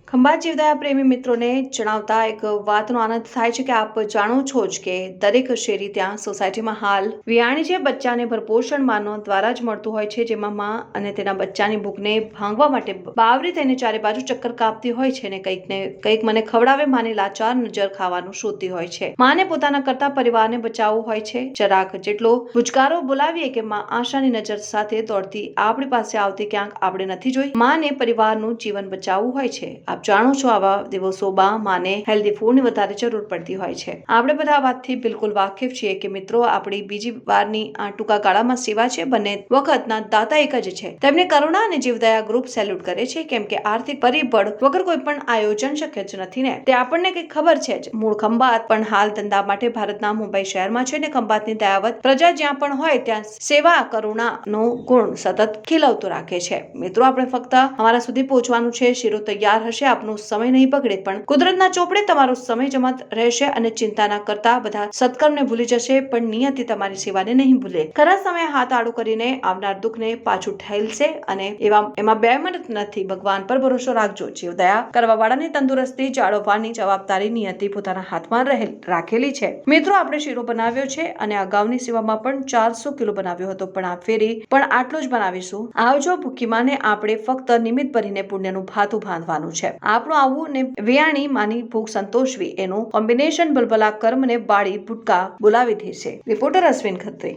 ખંભાત જીવદયા પ્રેમી મિત્રોને જણાવતા એક વાતનો આનંદ થાય છે કે આપ જાણો છો જ કે દરેક શેરી ત્યાં સોસાયટીમાં હાલ વિયાણી છે બચ્ચાને ભરપોષણ માનો દ્વારા જ મળતું હોય છે, જેમાં માં અને તેના બચ્ચાની ભૂખને ભાંગવા માટે બાવરી થઈને ચારે બાજુ ચક્કર કાપતી હોય છે અને કંઈક મને ખવડાવે માની લાચાર નજર ખાવાનું શોધતી હોય છે. માને પોતાના કરતા પરિવારને બચાવવું હોય છે. જરાક જેટલો ભૂચકારો બોલાવીએ કે માં આશાની નજર સાથે દોડતી આપણી પાસે આવતી ક્યાંક આપણે નથી જોઈ. માને પરિવારનું જીવન બચાવવું હોય છે. આપ જાણો છો આવા દિવસોમાં માને હેલ્ધી ફૂડની વધારે જરૂર પડતી હોય છે. આપણે બધા આ વાતથી બિલકુલ વાકેફ છીએ કે મિત્રો આપણી બીજી વારની આ ટૂંકા ગાળામાં સેવા છે. બંને વખતના દાતા એક જ છે. તેમને કરુણા અને જીવદયા ગ્રુપ સેલ્યુટ કરે છે, કેમ કે આર્થિક પરિબળ વગર કોઈ પણ આયોજન શક્ય જ નથી ને. તે આપણને કંઈક ખબર છે જ. મૂળ ખંભાત પણ હાલ ધંધા માટે ભારતના મુંબઈ શહેરમાં છે ને ખંભાતની દયાવત પ્રજા જ્યાં પણ હોય ત્યાં સેવા કરુણાનો ગુણ સતત ખીલવતો રાખે છે. મિત્રો આપણે ફક્ત અમારા સુધી પહોંચવાનું છે. શીરો તૈયાર હશે, આપનો સમય નહીં બગડે, પણ કુદરતના ચોપડે તમારો સમય જમત રહેશે અને ચિંતા ના કરતા બધા સત્કર્મને ભૂલી જશે, પણ નિયતિ તમારી સેવાને નહીં ભૂલે. ખરા સમયે હાથ આડું કરીને આવનાર દુઃખને પાછું ઠેલશે અને એમાં બે મિનિટ નથી. ભગવાન પર ભરોસો રાખજો. જીવદયા કરવા વાળાની તંદુરસ્તી જાળવવાની જવાબદારી નિયતિ પોતાના હાથમાં રાખેલી છે. મિત્રો આપણે શીરો બનાવ્યો છે અને અગાઉની સેવામાં પણ 400 કિલો બનાવ્યો હતો, પણ આ ફેરી પણ આટલો જ બનાવીશું. આવજો ભૂખીમાને આપણે ફક્ત નિમિત્ત ભરીને પુણ્યનું ભાથું બાંધવાનું છે. આપણું આવું ને વિયાણી માની ભૂખ સંતોષવી એનું કોમ્બિનેશન બલબલા કર્મને બાળી ભૂટકા બોલાવી દેશે. રિપોર્ટર અશ્વિન ખત્રી.